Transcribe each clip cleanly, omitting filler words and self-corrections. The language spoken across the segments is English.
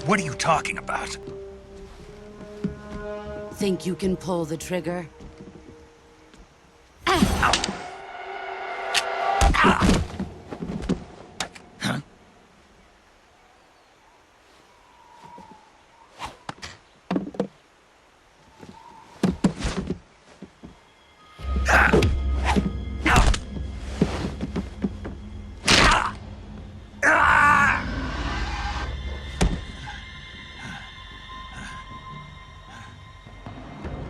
What are you talking about? Think you can pull the trigger?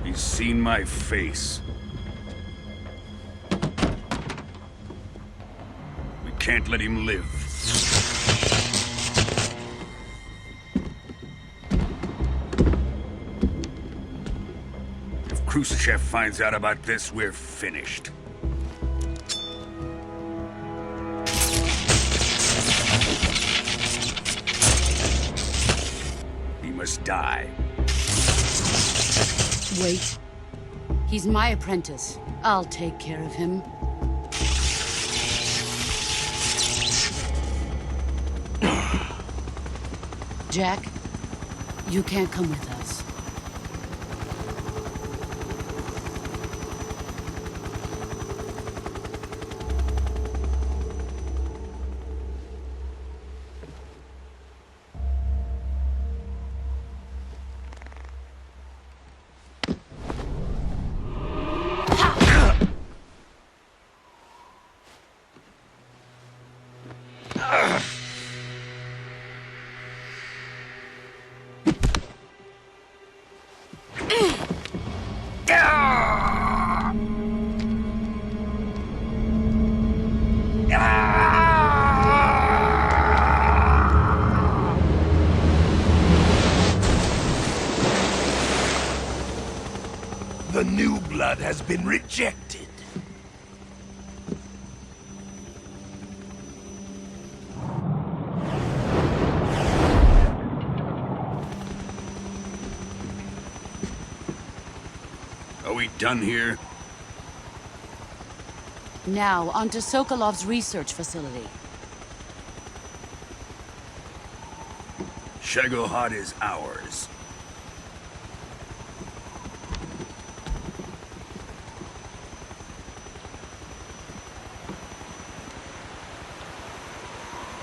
He's seen my face. We can't let him live. If Khrushchev finds out about this, we're finished. He must die. Wait. He's my apprentice. I'll take care of him. Jack, you can't come with us. The new blood has been rejected. Are we done here? Now, onto Sokolov's research facility. Shagohod is ours.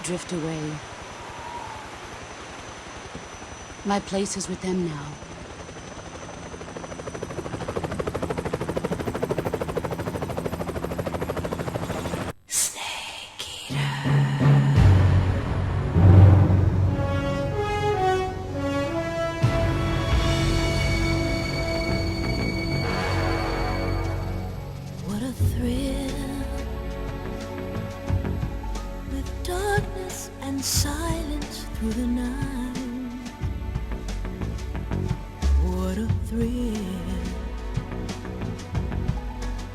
Drift away. My place is with them now. What a thrill, with darkness and silence through the night. What a thrill,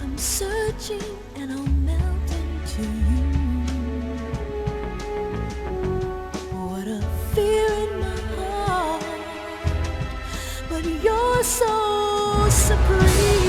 I'm searching and I'll melt into you. What a fear in my heart, but you're so supreme.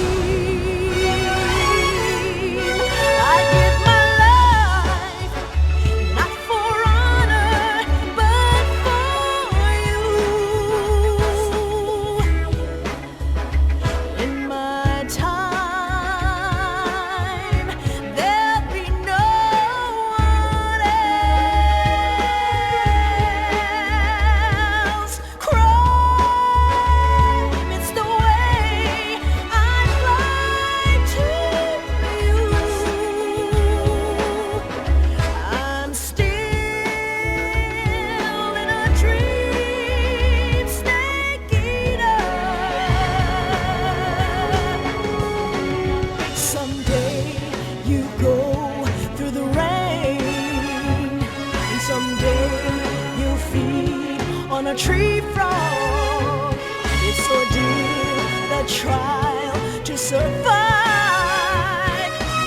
A tree frog, it's ordeal, the trial to survive.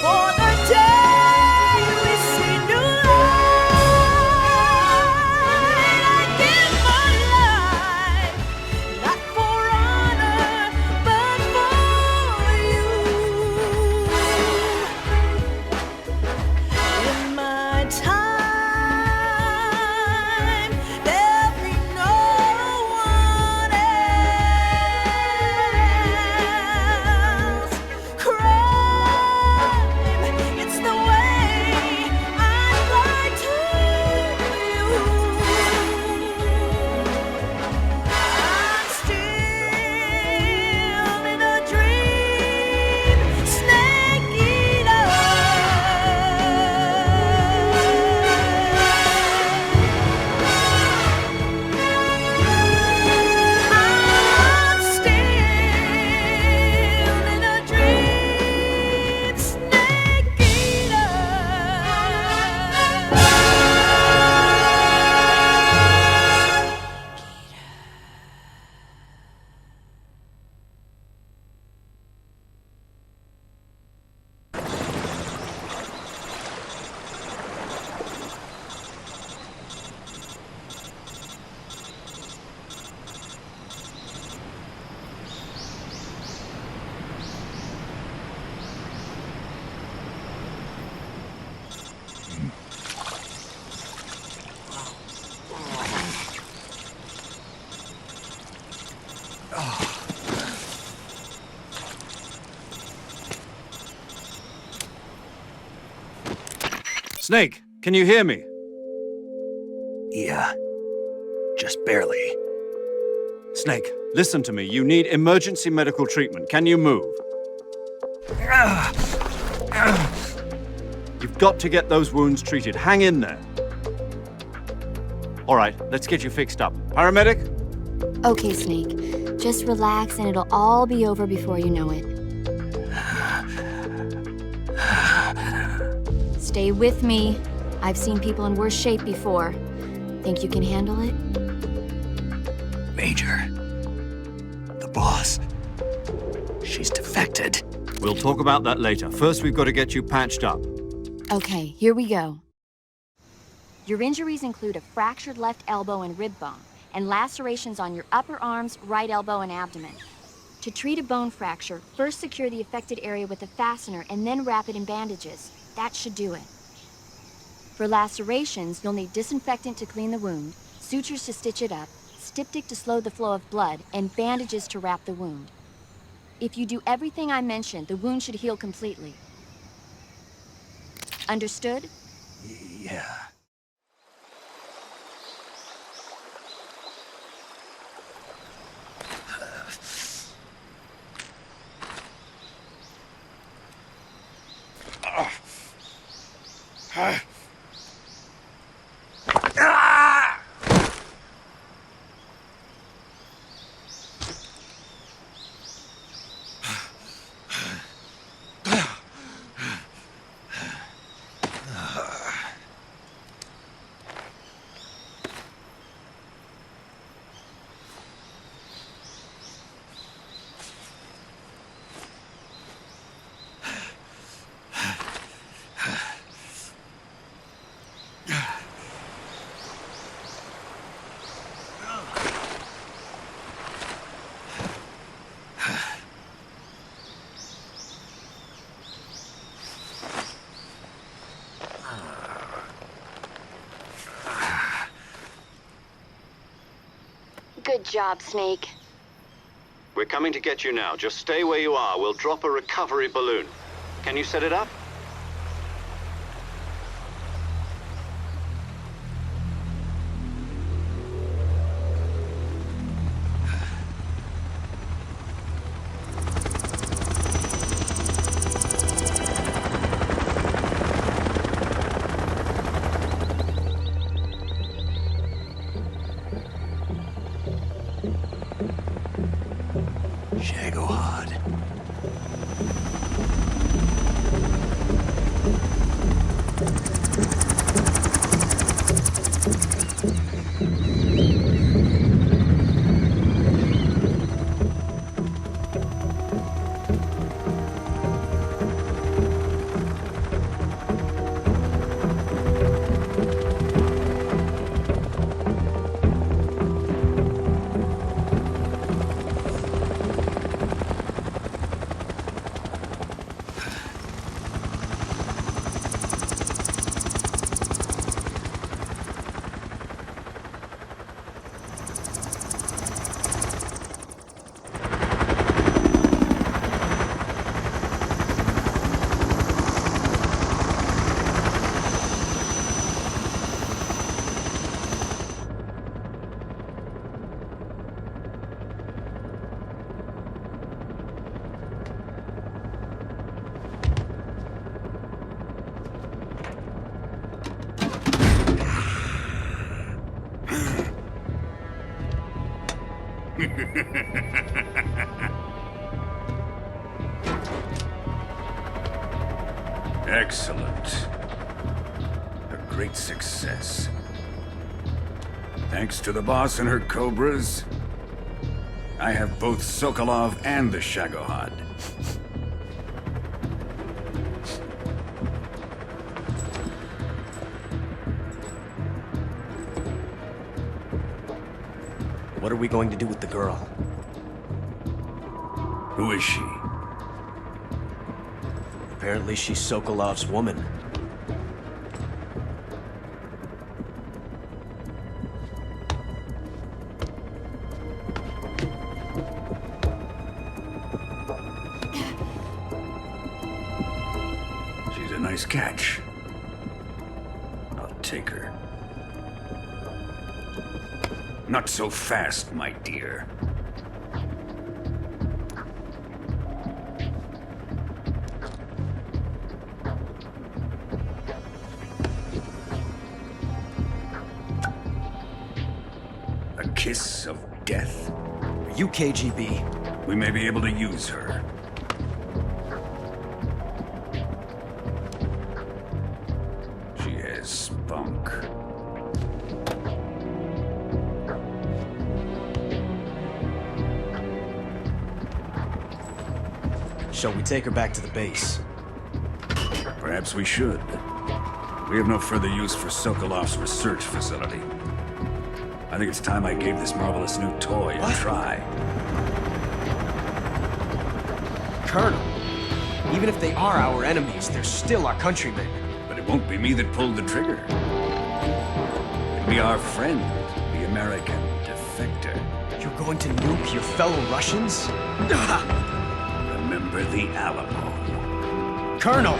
For the day we see new light, I give my life, not for honor, but for you. In my time, there'll be no Snake, can you hear me? Yeah. Just barely. Snake, listen to me. You need emergency medical treatment. Can you move? You've got to get those wounds treated. Hang in there. All right, let's get you fixed up. Paramedic? Okay, Snake. Just relax and it'll all be over before you know it. Stay with me. I've seen people in worse shape before. Think you can handle it? Major. The boss. She's defected. We'll talk about that later. First, we've got to get you patched up. Okay, here we go. Your injuries include a fractured left elbow and rib bone, and lacerations on your upper arms, right elbow, and abdomen. To treat a bone fracture, first secure the affected area with a fastener and then wrap it in bandages. That should do it. For lacerations, you'll need disinfectant to clean the wound, sutures to stitch it up, styptic to slow the flow of blood, and bandages to wrap the wound. If you do everything I mentioned, the wound should heal completely. Understood? Yeah. Good job, Snake. We're coming to get you now. Just stay where you are. We'll drop a recovery balloon. Can you set it up? Shagohod. Excellent. A great success. Thanks to the boss and her cobras, I have both Sokolov and the Shagohod. What are we going to do with the girl? Who is she? Apparently she's Sokolov's woman. She's a nice catch. undertaker. Not so fast, my dear. A kiss of death? Are you KGB? We may be able to use her. She has spunk. Shall we take her back to the base? Perhaps we should. We have no further use for Sokolov's research facility. I think it's time I gave this marvelous new toy a try. Colonel, even if they are our enemies, they're still our countrymen. But it won't be me that pulled the trigger. It'll be our friend, the American defector. You're going to nuke your fellow Russians? Remember the Alamo. Colonel!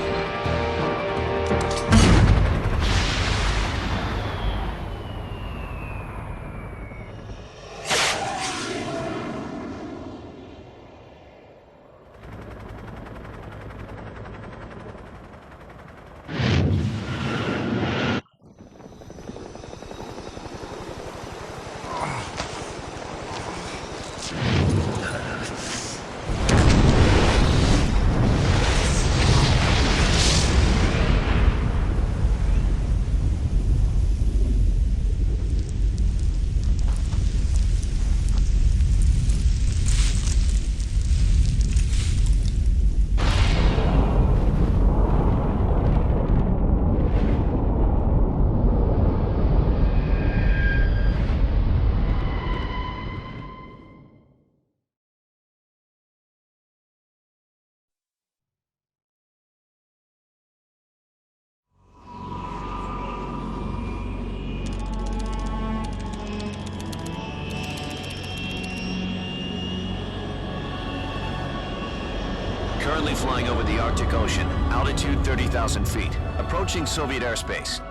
Currently flying over the Arctic Ocean, altitude 30,000 feet, approaching Soviet airspace.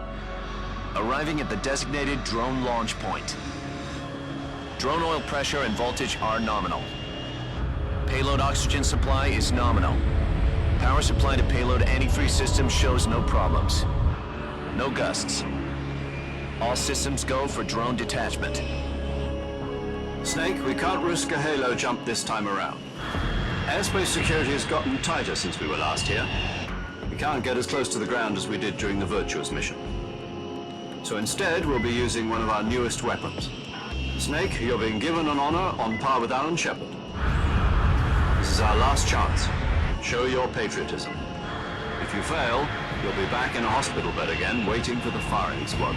Arriving at the designated drone launch point. Drone oil pressure and voltage are nominal. Payload oxygen supply is nominal. Power supply to payload antifreeze system shows no problems. No gusts. All systems go for drone detachment. Snake, we can't risk a halo jump this time around. Airspace security has gotten tighter since we were last here. We can't get as close to the ground as we did during the Virtuous mission. So instead, we'll be using one of our newest weapons. Snake, you're being given an honor on par with Alan Shepard. This is our last chance. Show your patriotism. If you fail, you'll be back in a hospital bed again, waiting for the firing squad.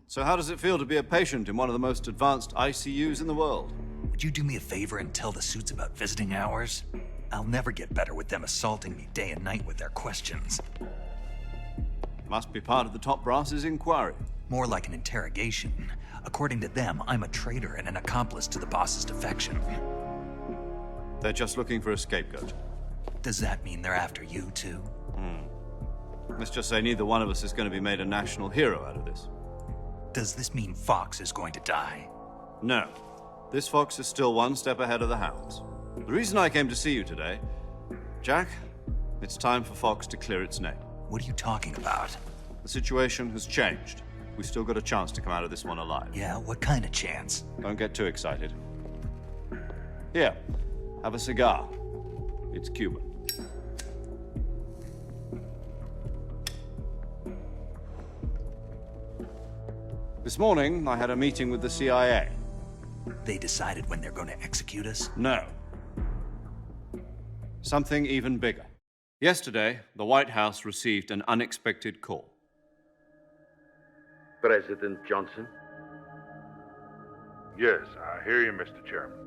So how does it feel to be a patient in one of the most advanced ICUs in the world? Would you do me a favor and tell the suits about visiting hours? I'll never get better with them assaulting me day and night with their questions. Must be part of the top brass's inquiry. More like an interrogation. According to them, I'm a traitor and an accomplice to the boss's defection. They're just looking for a scapegoat. Does that mean they're after you, too? Let's just say neither one of us is going to be made a national hero out of this. Does this mean Fox is going to die? No. This fox is still one step ahead of the hounds. The reason I came to see you today, Jack, it's time for Fox to clear its name. What are you talking about? The situation has changed. We've still got a chance to come out of this one alive. Yeah, what kind of chance? Don't get too excited. Here, have a cigar. It's Cuban. This morning, I had a meeting with the CIA. They decided when they're going to execute us? No. Something even bigger. Yesterday, the White House received an unexpected call. President Johnson? Yes, I hear you, Mr. Chairman.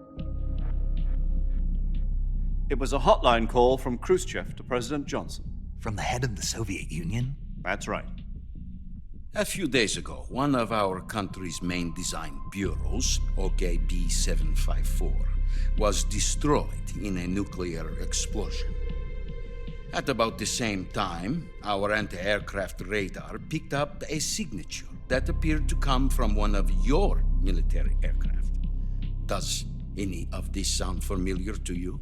It was a hotline call from Khrushchev to President Johnson. From the head of the Soviet Union? That's right. A few days ago, one of our country's main design bureaus, OKB-754, was destroyed in a nuclear explosion. At about the same time, our anti-aircraft radar picked up a signature that appeared to come from one of your military aircraft. Does any of this sound familiar to you?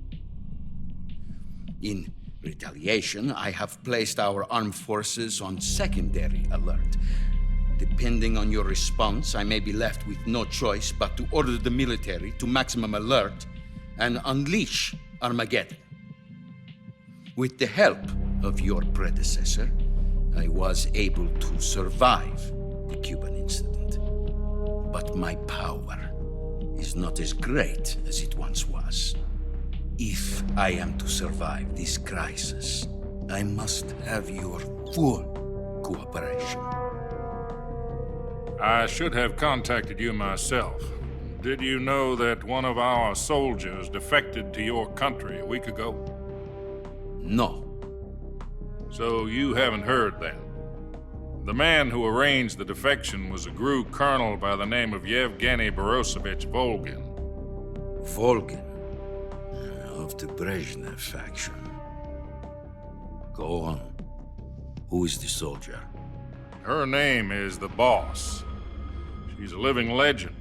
In retaliation, I have placed our armed forces on secondary alert. Depending on your response, I may be left with no choice but to order the military to maximum alert and unleash Armageddon. With the help of your predecessor, I was able to survive the Cuban incident. But my power is not as great as it once was. If I am to survive this crisis, I must have your full cooperation. I should have contacted you myself. Did you know that one of our soldiers defected to your country a week ago? No. So you haven't heard then. The man who arranged the defection was a GRU colonel by the name of Yevgeny Borosovich Volgin. Volgin? Of the Brezhnev faction. Go on. Who is the soldier? Her name is the Boss. She's a living legend.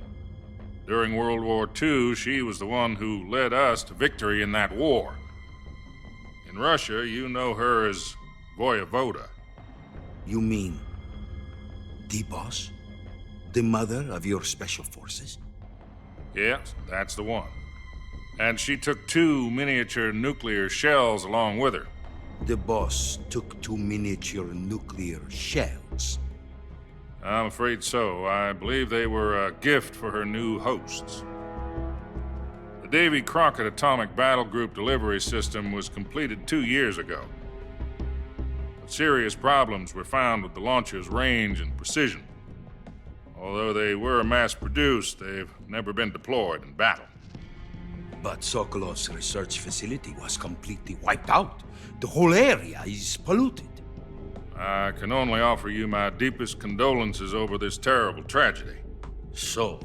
During World War II, she was the one who led us to victory in that war. In Russia, you know her as Voyevoda. You mean the Boss? The mother of your special forces? Yes, that's the one. And she took 2 miniature nuclear shells along with her. The Boss took 2 miniature nuclear shells? I'm afraid so. I believe they were a gift for her new hosts. The Davy Crockett Atomic Battle Group delivery system was completed 2 years ago. But serious problems were found with the launcher's range and precision. Although they were mass-produced, they've never been deployed in battle. But Sokolov's research facility was completely wiped out. The whole area is polluted. I can only offer you my deepest condolences over this terrible tragedy. So,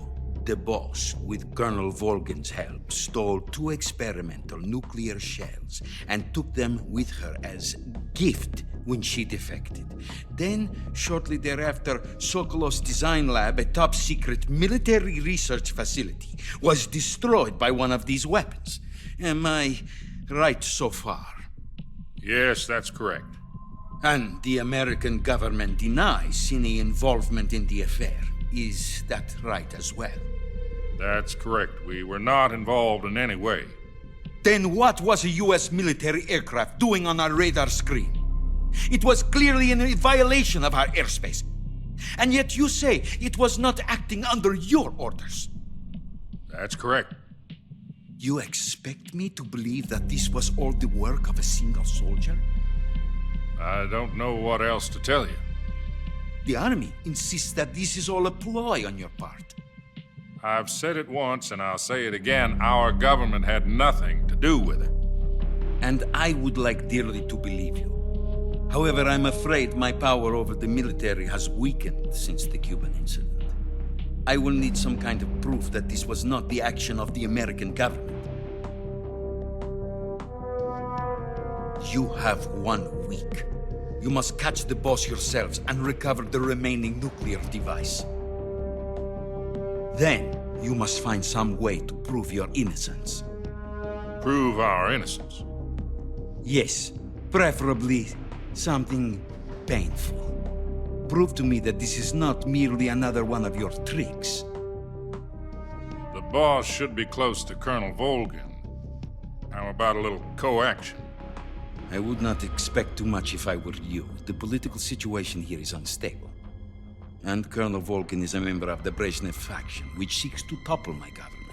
the Boss, with Colonel Volgin's help, stole 2 experimental nuclear shells and took them with her as gift when she defected. Then, shortly thereafter, Sokolov's design lab, a top-secret military research facility, was destroyed by one of these weapons. Am I right so far? Yes, that's correct. And the American government denies any involvement in the affair. Is that right as well? That's correct. We were not involved in any way. Then what was a U.S. military aircraft doing on our radar screen? It was clearly in violation of our airspace. And yet you say it was not acting under your orders. That's correct. You expect me to believe that this was all the work of a single soldier? I don't know what else to tell you. The Army insists that this is all a ploy on your part. I've said it once and I'll say it again. Our government had nothing to do with it. And I would like dearly to believe you. However, I'm afraid my power over the military has weakened since the Cuban incident. I will need some kind of proof that this was not the action of the American government. You have 1 week. You must catch the Boss yourselves and recover the remaining nuclear device. Then, you must find some way to prove your innocence. Prove our innocence? Yes, preferably something painful. Prove to me that this is not merely another one of your tricks. The Boss should be close to Colonel Volgin. How about a little co-action? I would not expect too much if I were you. The political situation here is unstable. And Colonel Volgin is a member of the Brezhnev faction, which seeks to topple my government.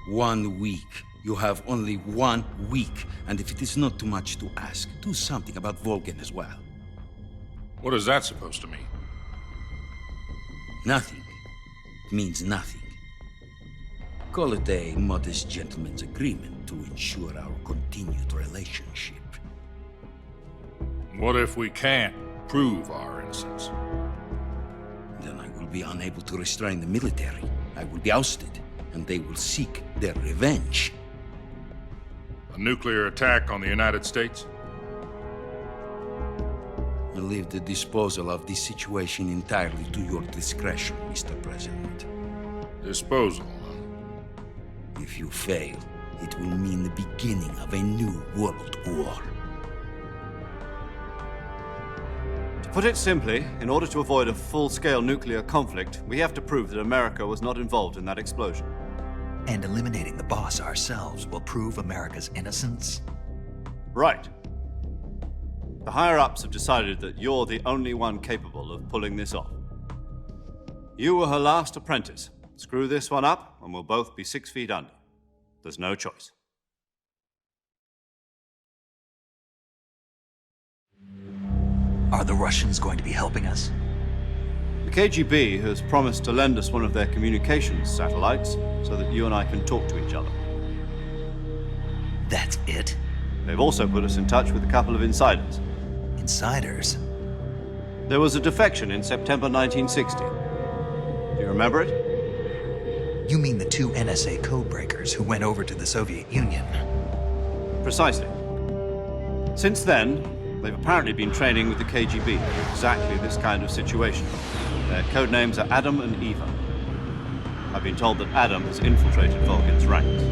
1 week. You have only 1 week. And if it is not too much to ask, do something about Volgin as well. What is that supposed to mean? Nothing. It means nothing. Call it a modest gentleman's agreement to ensure our continued relationship. What if we can't prove our innocence? Then I will be unable to restrain the military. I will be ousted, and they will seek their revenge. A nuclear attack on the United States? I leave the disposal of this situation entirely to your discretion, Mr. President. Disposal. If you fail, it will mean the beginning of a new world war. To put it simply, in order to avoid a full-scale nuclear conflict, we have to prove that America was not involved in that explosion. And eliminating the boss ourselves will prove America's innocence? Right. The higher-ups have decided that you're the only one capable of pulling this off. You were her last apprentice. Screw this one up, and we'll both be 6 feet under. There's no choice. Are the Russians going to be helping us? The KGB has promised to lend us one of their communications satellites so that you and I can talk to each other. That's it? They've also put us in touch with a couple of insiders. Insiders? There was a defection in September 1960. Do you remember it? You mean the 2 NSA codebreakers who went over to the Soviet Union? Precisely. Since then, they've apparently been training with the KGB for exactly this kind of situation. Their code names are Adam and Eva. I've been told that Adam has infiltrated Vulcan's ranks.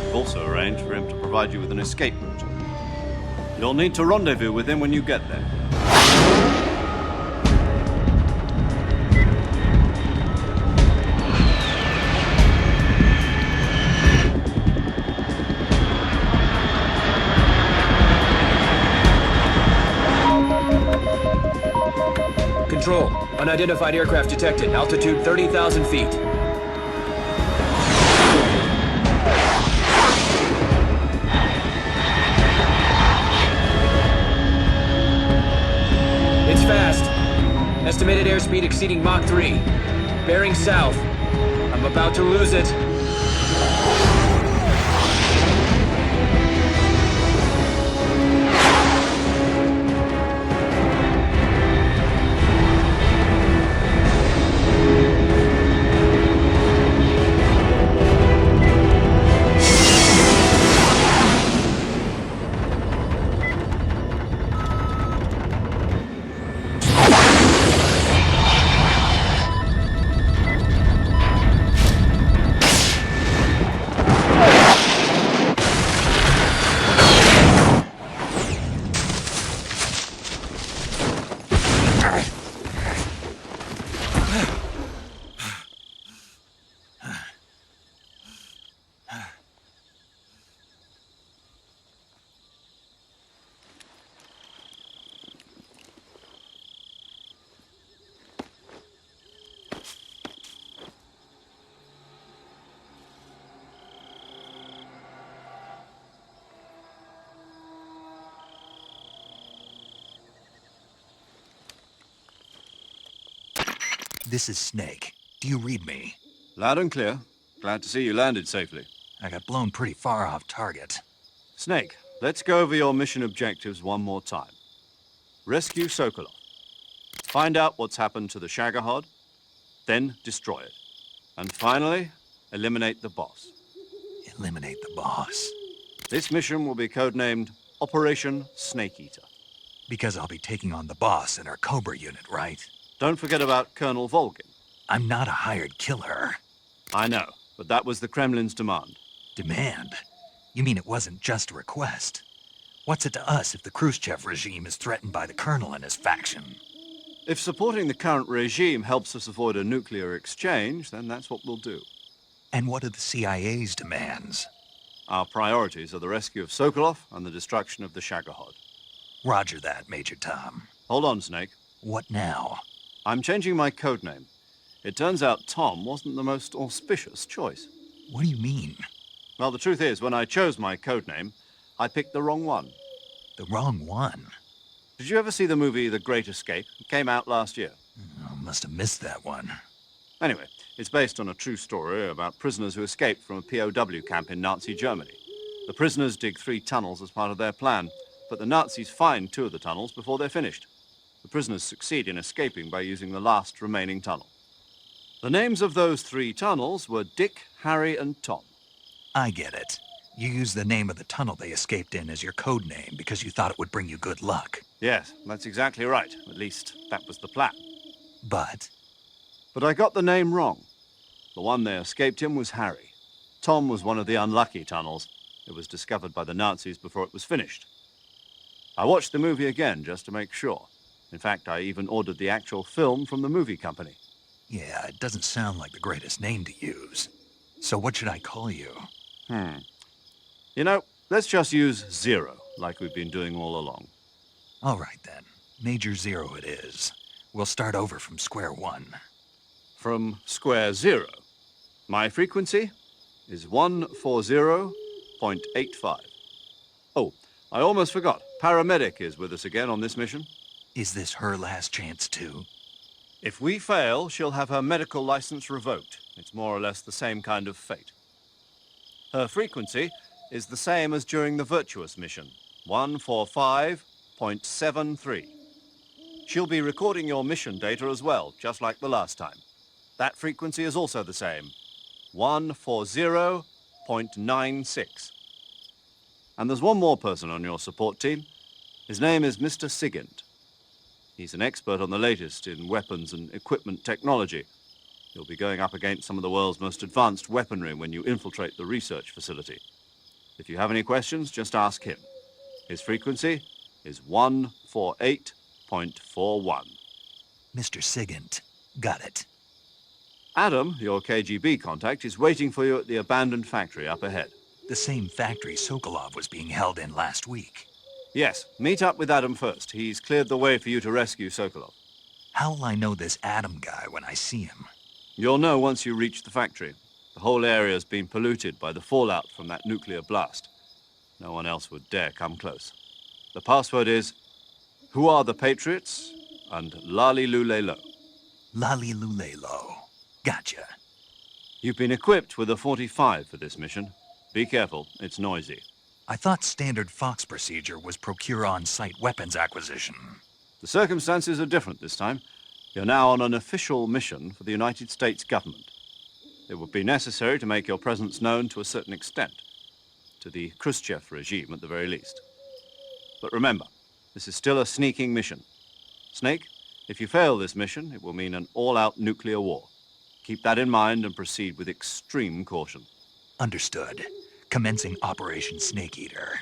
I've also arranged for him to provide you with an escape route. You'll need to rendezvous with him when you get there. Control. Unidentified aircraft detected. Altitude 30,000 feet. It's fast. Estimated airspeed exceeding Mach 3. Bearing south. I'm about to lose it. This is Snake. Do you read me? Loud and clear. Glad to see you landed safely. I got blown pretty far off target. Snake, let's go over your mission objectives one more time. Rescue Sokolov. Find out what's happened to the Shagohod, then destroy it. And finally, eliminate the boss. Eliminate the boss? This mission will be codenamed Operation Snake Eater. Because I'll be taking on the boss in our Cobra unit, right? Don't forget about Colonel Volgin. I'm not a hired killer. I know, but that was the Kremlin's demand. Demand? You mean it wasn't just a request? What's it to us if the Khrushchev regime is threatened by the Colonel and his faction? If supporting the current regime helps us avoid a nuclear exchange, then that's what we'll do. And what are the CIA's demands? Our priorities are the rescue of Sokolov and the destruction of the Shagohod. Roger that, Major Tom. Hold on, Snake. What now? I'm changing my codename. It turns out Tom wasn't the most auspicious choice. What do you mean? Well, the truth is, when I chose my codename, I picked the wrong one. The wrong one? Did you ever see the movie The Great Escape? It came out last year. I must have missed that one. Anyway, it's based on a true story about prisoners who escaped from a POW camp in Nazi Germany. The prisoners dig 3 tunnels as part of their plan, but the Nazis find 2 of the tunnels before they're finished. The prisoners succeed in escaping by using the last remaining tunnel. The names of those 3 tunnels were Dick, Harry, and Tom. I get it. You used the name of the tunnel they escaped in as your code name because you thought it would bring you good luck. Yes, that's exactly right. At least, that was the plan. But I got the name wrong. The one they escaped in was Harry. Tom was one of the unlucky tunnels. It was discovered by the Nazis before it was finished. I watched the movie again just to make sure. In fact, I even ordered the actual film from the movie company. yeah, it doesn't sound like the greatest name to use. So what should I call you? You know, let's just use Zero, like we've been doing all along. All right, then. Major Zero it is. We'll start over from square one. From square zero. My frequency is 140.85. Oh, I almost forgot. Paramedic is with us again on this mission. Is this her last chance, too? If we fail, she'll have her medical license revoked. It's more or less the same kind of fate. Her frequency is the same as during the Virtuous mission, 145.73. She'll be recording your mission data as well, just like the last time. That frequency is also the same, 140.96. And there's one more person on your support team. His name is Mr. Sigint. He's an expert on the latest in weapons and equipment technology. You'll be going up against some of the world's most advanced weaponry when you infiltrate the research facility. If you have any questions, just ask him. His frequency is 148.41. Mr. Sigint. Got it. Adam, your KGB contact, is waiting for you at the abandoned factory up ahead. The same factory Sokolov was being held in last week. Yes, meet up with Adam first. He's cleared the way for you to rescue Sokolov. How'll I know this Adam guy when I see him? You'll know once you reach the factory. The whole area's been polluted by the fallout from that nuclear blast. No one else would dare come close. The password is, "Who are the Patriots?" and "Lali Lule Lo." Lali Lule Lo. Gotcha. You've been equipped with a 45 for this mission. Be careful, it's noisy. I thought standard Fox procedure was procure on-site weapons acquisition. The circumstances are different this time. You're now on an official mission for the United States government. It would be necessary to make your presence known to a certain extent, to the Khrushchev regime at the very least. But remember, this is still a sneaking mission. Snake, if you fail this mission, it will mean an all-out nuclear war. Keep that in mind and proceed with extreme caution. Understood. Commencing Operation Snake Eater.